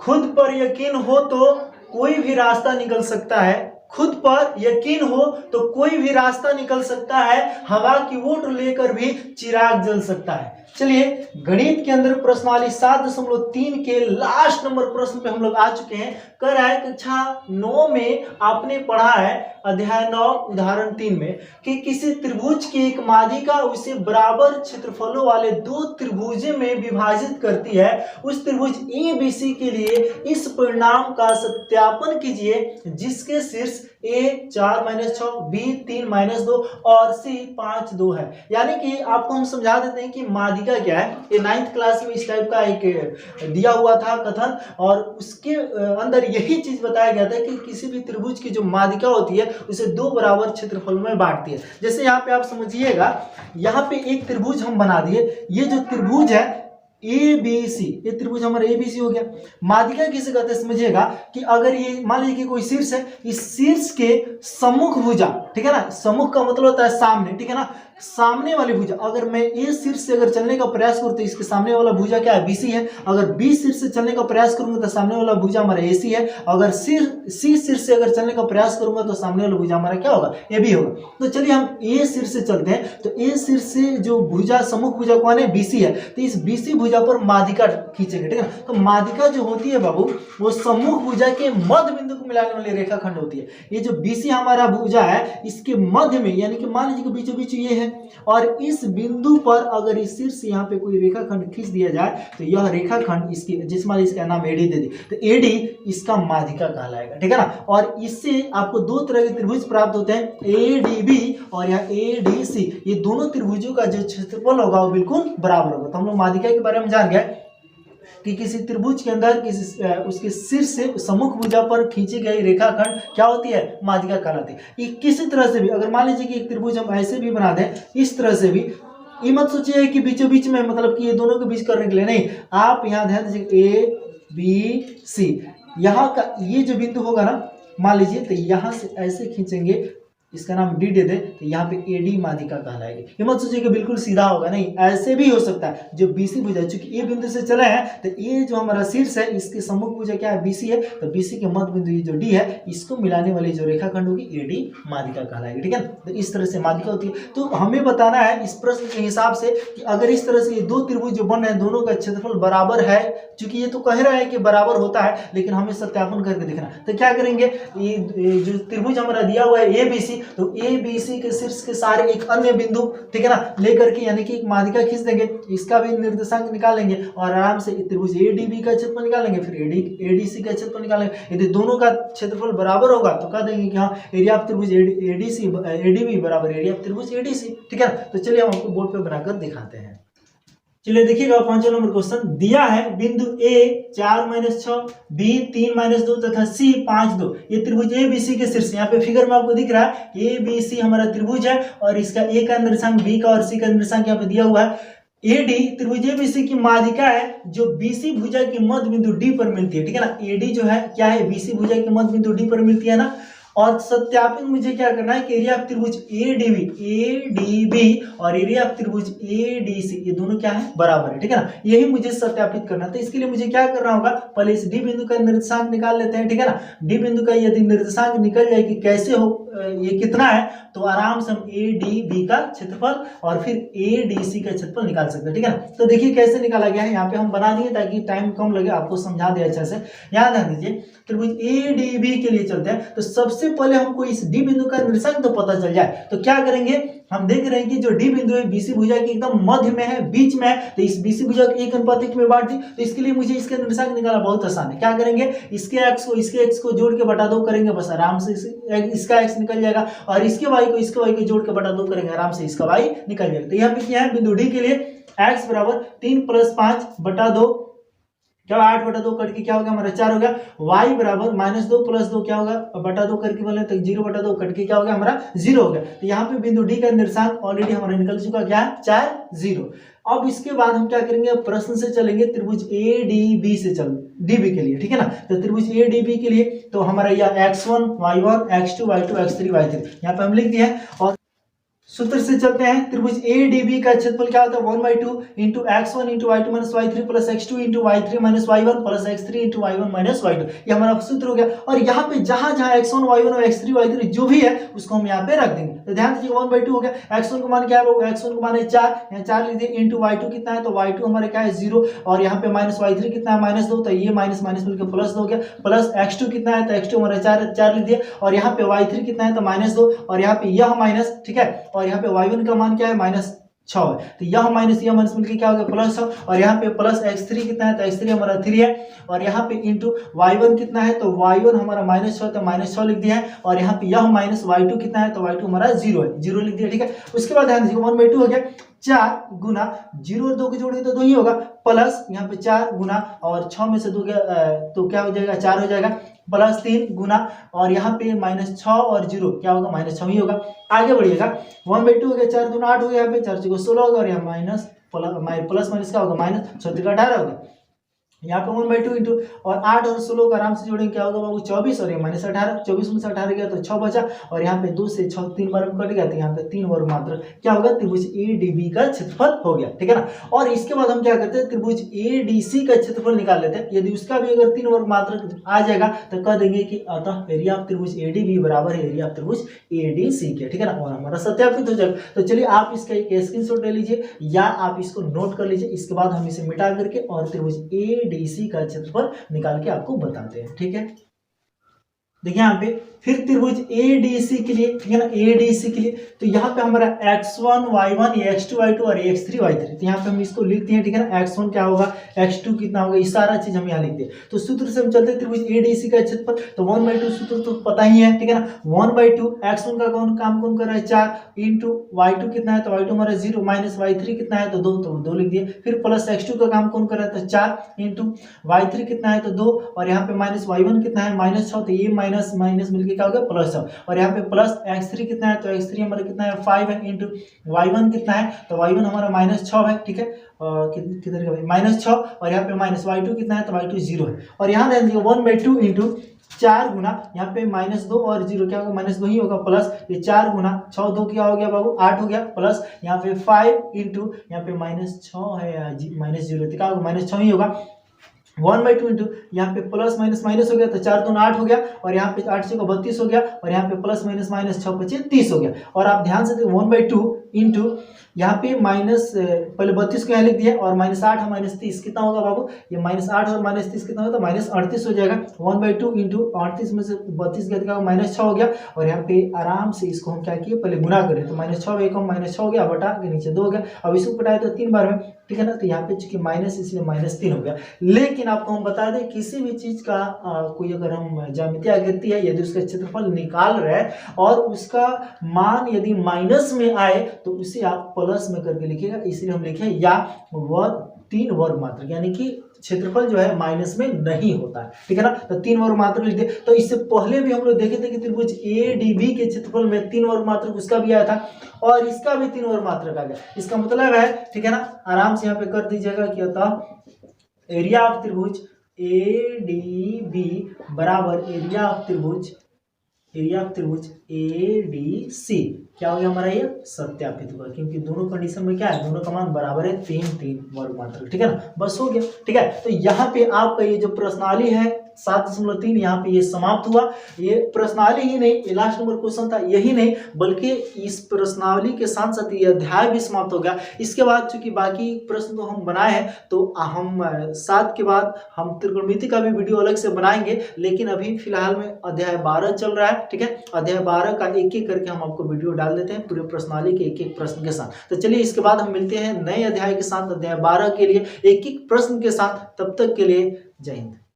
खुद पर यकीन हो तो कोई भी रास्ता निकल सकता है, खुद पर यकीन हो तो कोई भी रास्ता निकल सकता है, हवा की वोट लेकर भी चिराग जल सकता है। चलिए गणित के अंदर प्रश्नावली 7.3 के लास्ट नंबर प्रश्न पे हम लोग आ चुके हैं। कह रहा है कक्षा 9 में आपने पढ़ा है अध्याय 9 उदाहरण 3 में कि किसी त्रिभुज की एक माध्यिका उसे बराबर क्षेत्रफलों वाले दो त्रिभुजों में विभाजित करती है। उस त्रिभुज ABC के लिए इस परिणाम का सत्यापन कीजिए जिसके शीर्ष A 4-6, B 3-2 और C 5-2 है। यानी कि आपको हम समझा देते हैं कि माध्यिका क्या है। ये 9th क्लास में इस टाइप का एक दिया हुआ था कथन, और उसके अंदर यही चीज बताया गया था कि किसी भी त्रिभुज की जो माध्यिका होती है उसे दो बराबर क्षेत्रफल में बांटती है। जैसे यहाँ पे आप समझिएगा, यहाँ पे एक त्रिभुज हम बना दिए, ये जो त्रिभुज है ABC, ये त्रिभुज हमारा ABC हो गया। माध्यिका किसे कहते हैं समझिएगा कि अगर ये मान लीजिए कि कोई शीर्ष है, इस शीर्ष के सम्मुख भुजा, ठीक है ना, सम्मुख का मतलब होता है सामने, ठीक है ना, सामने वाली भुजा, अगर मैं ए शीर्ष से अगर चलने का प्रयास करूं तो इसके सामने वाला भुजा क्या है, BC है। अगर B शीर्ष से चलने का प्रयास करूंगा तो सामने वाला भुजा हमारा AC है। अगर C शीर्ष से अगर चलने का प्रयास करूंगा तो सामने वाला भुजा हमारा क्या होगा, AB होगा। तो चलिए हम A शीर्ष से चलते हैं, तो A शीर्ष से जो भुजा सम्मुख भुजा कौन है, BC है, तो इस BC भुजा पर माध्यिका खींचेंगे, ठीक है। तो माध्यिका जो होती है बाबू, वो सम्मुख भुजा के मध्य बिंदु को मिलाने वाली रेखाखंड होती है। ये जो BC हमारा भुजा है, इसके मध्य में, यानी कि मान लीजिए कि बीचों बीच ये है, और इस बिंदु पर अगर इस शीर्ष से यहाँ पे कोई रेखाखंड खींच दिया जाए तो यह रेखाखंड इसकी, जिस मान इसका नाम AD दे दी, तो AD इसका माध्यिका कहलाएगा, ठीक है ना। और इससे आपको दो तरह के त्रिभुज प्राप्त होते हैं, ADB और यह ADC। ये दोनों त्रिभुजों का जो क्षेत्रफल होगा वो बिल्कुल बराबर होगा। तो हम लोग माध्यिका के बारे में जान गए कि किसी त्रिभुज के अंदर किसी उसके शीर्ष से सम्मुख भुजा पर खींची गई रेखाखंड क्या होती है, माध्यिका कहलाती है। ये किसी तरह से भी, अगर मान लीजिए कि एक त्रिभुज हम ऐसे भी बना दें, इस तरह से भी, ये मत सोचिए कि बीचों बीच में, मतलब कि ये दोनों के बीच करने के लिए नहीं, आप यहाँ ध्यान दीजिए ABC, यहाँ का ये जो बिंदु होगा ना, मान लीजिए तो यहाँ से ऐसे खींचेंगे, इसका नाम D दे दे, तो यहाँ पे AD माध्यिका कहलाएगी। ये मत सोचिए कि बिल्कुल सीधा होगा, नहीं, ऐसे भी हो सकता है। जो BC भुजा, चूंकि ये बिंदु से चला है तो ये जो हमारा शीर्ष है, इसके सम्मुख भुजा क्या है, BC है, तो BC के मध्य बिंदु ये जो D है, इसको मिलाने वाली जो रेखाखंड होगी AD माध्यिका कहलाएगी, ठीक है। तो इस तरह से माध्यिका होती है। तो हमें बताना है इस प्रश्न के हिसाब से कि अगर इस तरह से ये दो त्रिभुज जो बन रहे हैं, दोनों का क्षेत्रफल बराबर है, चूंकि ये तो कह रहा है कि बराबर होता है, लेकिन हमें सत्यापन करके देखना। तो क्या करेंगे, ये जो त्रिभुज हमारा दिया हुआ है ABC, तो ABC के शीर्ष के सारे एक अन्य बिंदु, ठीक है ना, लेकर के, यानी कि एक माध्यिका खींच देंगे, इसका भी निर्देशांक निकालेंगे और आराम से त्रिभुज ADB का क्षेत्रफल निकालेंगे, फिर ADC का क्षेत्रफल निकालेंगे। यदि दोनों का क्षेत्रफल बराबर होगा तो कह देंगे कि हाँ, एरिया ऑफ त्रिभुज ADB बराबर एरिया ऑफ त्रिभुज ADC, ठीक है ना। तो चलिए हम आपको बोर्ड पे बनाकर दिखाते हैं। चलिए देखिएगा, 5वां नंबर क्वेश्चन दिया है, बिंदु A 4-6, B 3-2 तथा C 5-2, ये त्रिभुज ABC के शीर्ष, यहाँ पे फिगर में आपको दिख रहा है ABC हमारा त्रिभुज है, और इसका A का निर्देशांक, B का और C का निर्देशांक यहाँ पे दिया हुआ है। AD त्रिभुज ABC की माध्यिका है जो BC भुजा के मध्य बिंदु D पर मिलती है, ठीक है ना। AD जो है क्या है, BC भुजा के मध्य बिंदु D पर मिलती है ना। और सत्यापन मुझे क्या करना है कि एरिया ऑफ त्रिभुज ADB और एरिया ऑफ त्रिभुज ADC, ये दोनों क्या है, बराबर है, ठीक है ना। यही मुझे सत्यापित करना है। तो इसके लिए मुझे क्या करना होगा, पहले इस D बिंदु का निर्देशांक निकाल लेते हैं, ठीक है ना। D बिंदु का यदि निर्देशांक निकल जाए कि कैसे हो, ये कितना है, तो आराम से हम ADB का क्षेत्रफल और फिर ADC का क्षेत्रफल निकाल सकते हैं, ठीक है ना। तो देखिए कैसे निकाला गया है, यहाँ पे हम बना दिए ताकि टाइम कम लगे, आपको समझा दिया अच्छा से। यहाँ ध्यान दीजिए, त्रिभुज ADB के लिए चलते हैं। तो सबसे पहले हमको इस D बिंदु का निर्देशांक तो पता चल जाए, तो क्या करेंगे, हम देख रहे हैं कि जो D बिंदु है BC भुजा के एकदम मध्य में है, बीच में है, तो इस BC भुजा को 1:1 में बांट दी। तो इसके लिए मुझे इसका निर्देशांक निकालना बहुत आसान है। क्या करेंगे, इसके x को जोड़ के बटा 2 करेंगे, बस आराम से इसका x निकल जाएगा, और इसके y को जोड़ के बटा 2 करेंगे, आराम से इसका y निकल जाएगा। तो यहाँ पे क्या है, बिंदु D के लिए x बराबर 3 + 5 बटा 2, क्या 8/2 कट के क्या होगा हमारा 4 हो गया। y बराबर -2 + 2 क्या होगा, बटा 2 करके बोले तो 0/2 कट के क्या हो गया हमारा 0 हो गया। तो यहाँ पे बिंदु D का निर्देशांक ऑलरेडी हमारा निकल चुका, क्या है 4, 0। अब इसके बाद हम क्या करेंगे, प्रश्न से चलेंगे, त्रिभुज ADB से चल DB के लिए, ठीक है ना। तो त्रिभुज ADB के लिए तो हमारा यह x1 y1 x2 y2 x3 y3 यहाँ पे हम लिख दिए हैं। और सूत्र से चलते हैं। त्रिभुज ADB का क्षेत्रफल क्या होता है 1/2 into x1 into y2 minus y3 plus x2 into y3 minus y1 plus x3 into y1 minus y2। ये हमारा सूत्र हो गया। और यहाँ पे जहां जहां x1 y1 और x3 y3 जो भी है उसको हम यहाँ पे रख देंगे। तो ध्यान दीजिए 1/2 हो गया। x1 को मान क्या है, x1 को मान है 4, यहाँ 4 लिख दिए इंटू y2 कितना है, तो y2 हमारे क्या है 0, और यहाँ पे माइनस y3 कितना है -2, तो ये माइनस माइनस मिलकर प्लस 2 हो गया, प्लस x2 कितना है, तो x2 हमारा 4 लिख दिए, और यहाँ पे y3 कितना है, तो -2, और यहाँ पे यह माइनस, ठीक है, और यहाँ पे y1 का मान क्या है -6 है, तो यह माइनस मिलकर क्या हो गया +6, और यहाँ पे प्लस x3 कितना है, तो x3 हमारा 3 है, और यहाँ पे इंटू y1 कितना है, तो y1 हमारा -6, तो -6 लिख दिया है, और यहाँ पे यह माइनस y2 कितना है, तो y2 हमारा 0 है, 0 लिख दिया, ठीक है। उसके बाद ध्यान दीजिए 1/2 हो गया, 4 गुना 0 और 2 को जोड़ेंगे तो 2 ही होगा, प्लस यहाँ पे 4 गुना और 6 में से 2 गया तो क्या हो जाएगा 4 हो जाएगा, प्लस 3 गुना और यहाँ पे -6 और 0 क्या होगा -6 ही होगा। आगे बढ़िएगा 1/2 हो गया, 4 दूना 8 हो गया, यहाँ पे 4 को 16 होगा, और यहाँ प्लस माइनस क्या होगा -6 होगा। यहाँ पे 1/2 इंटू और 8 और 16 को आराम से जोड़ेंगे, क्या होगा बाबू 24, और ये -18, 24 में से 18 गया तो 6 बचा, और यहाँ पे 2 से 6 3 बार कट गया, तो यहाँ पे 3 वर्ग मात्र क्या होगा त्रिभुज ADB का क्षेत्रफल हो गया, ठीक है ना। और इसके बाद हम क्या करते हैं, त्रिभुज ADC का क्षेत्रफल निकाल लेते हैं। यदि उसका भी अगर 3 वर्ग मात्र आ जाएगा तो कह देंगे कि अतः एरिया ऑफ त्रिभुज ADB बराबर है एरिया ऑफ त्रिभुज ADC के, ठीक है ना, और हमारा सत्यापित हो जाएगा। तो चलिए आप इसका एक स्क्रीनशॉट ले लीजिए या आप इसको नोट कर लीजिए, इसके बाद हम इसे मिटा करके और त्रिभुज ADC का क्षेत्रफल निकाल के आपको बताते हैं, ठीक है। देखिए यहाँ पे फिर त्रिभुज ADC के लिए, ठीक है ना, ADC के लिए तो यहाँ पे हमारा x1 y1 x2 y2 और x3 y3, तो यहाँ पे हम इसको लिखते हैं, ठीक है ना, x1 क्या होगा x2 कितना होगा, ये सारा चीज हम यहाँ लिखते हैं। तो सूत्र से हम चलते हैं त्रिभुज ADC का क्षेत्रफल, तो 1/2 सूत्र तो पता ही है, ठीक है ना, 1/2 x1 का काम कौन कर रहा है 4 इंटू y2 कितना है, तो y2 हमारा 0 माइनस y3 कितना है, तो 2, तो 2 लिख दिए। फिर प्लस x2 का काम कौन कर रहा है, तो 4 इंटू y3 कितना है, तो 2, और यहाँ पे माइनस y1 कितना है -6, तो ये माइनस माइनस मिलकर क्या हो गया +6, और यहाँ पे प्लस x3 कितना है, तो x3 हमारा कितना है 5 है, इंटू y1 कितना है, तो y1 हमारा -6 है, ठीक है, किधर का -6, और यहाँ पे माइनस y2 कितना है, तो y2 0 है, और यहाँ ध्यान दीजिए 1/2 इंटू 4 गुना यहाँ पे -2 और 0 क्या होगा -2 ही होगा, प्लस ये 4 गुना 6 2 क्या हो गया बाबू 8 हो गया, प्लस यहाँ पे 5 इंटू यहाँ पे -6 है -0 तो क्या होगा -6 ही होगा। 1/2 इंटू यहाँ पे प्लस माइनस हो गया, तो 4 दूना 8 हो गया, और यहाँ पे 8 से 32 हो गया, और यहाँ पे प्लस माइनस 6 25 30 हो गया। और आप ध्यान से 1/2 इंटू यहाँ पे माइनस पहले 32 को यहाँ लिख दिया, और -8 -30 कितना होगा बाबू, ये -8 और -30 कितना होगा, तो -38 हो जाएगा। 1/2 इंटू 38 में से 32 गया तो -6 हो गया, और यहाँ पे आराम से इसको हम क्या किए पहले गुना करें, तो -6 एक -6 हो गया, बटा के नीचे 2 हो गया। अब इसको पटाए तो 3 बार में, ठीक है ना, तो यहाँ पे चूंकि माइनस इसलिए -3 हो गया। लेकिन आपको हम बता दें किसी भी चीज का कोई अगर हम ज्यामितीय आकृति है, यदि उसका क्षेत्रफल निकाल रहे हैं और उसका मान यदि माइनस में आए तो उसे आप प्लस में करके लिखिएगा, इसलिए हम लिखे या 3 वर्ग मात्रक, यानी कि क्षेत्रफल जो है माइनस में नहीं होता है, ठीक है ना, तो 3 वर्ग मात्रक लिख दे। तो इससे पहले भी हम लोग देखे थे कि त्रिभुज ADB के क्षेत्रफल में 3 वर्ग मात्रक उसका भी आया था, और इसका भी 3 वर्ग मात्रक आ गया। इसका मतलब है, ठीक है ना, आराम से यहाँ पे कर दीजिएगा कि अतः एरिया ऑफ त्रिभुज ADB बराबर एरिया ऑफ त्रिभुज ADC क्या हो गया हमारा, ये सत्यापित हुआ, क्योंकि दोनों कंडीशन में क्या है, दोनों का मान बराबर है 3 वर्ग मात्रक, ठीक है ना, बस हो गया, ठीक है। तो यहाँ पे आपका ये जो प्रश्नावली है 7.3 यहाँ पे ये समाप्त हुआ। ये प्रश्नावली ही नहीं, ये लास्ट नंबर क्वेश्चन था, यही नहीं बल्कि इस प्रश्नावली के साथ साथ ये अध्याय भी समाप्त हो गया। इसके बाद चूंकि बाकी प्रश्न तो हम बनाए हैं, तो हम 7 के बाद हम त्रिकोणमिति का भी वीडियो अलग से बनाएंगे, लेकिन अभी फिलहाल में अध्याय 12 चल रहा है, ठीक है। अध्याय 12 का एक एक करके हम आपको वीडियो डाल देते हैं पूरे प्रश्नावली के एक एक प्रश्न के साथ। तो चलिए इसके बाद हम मिलते हैं नए अध्याय के साथ, अध्याय 12 के लिए एक एक प्रश्न के साथ। तब तक के लिए जय हिंद।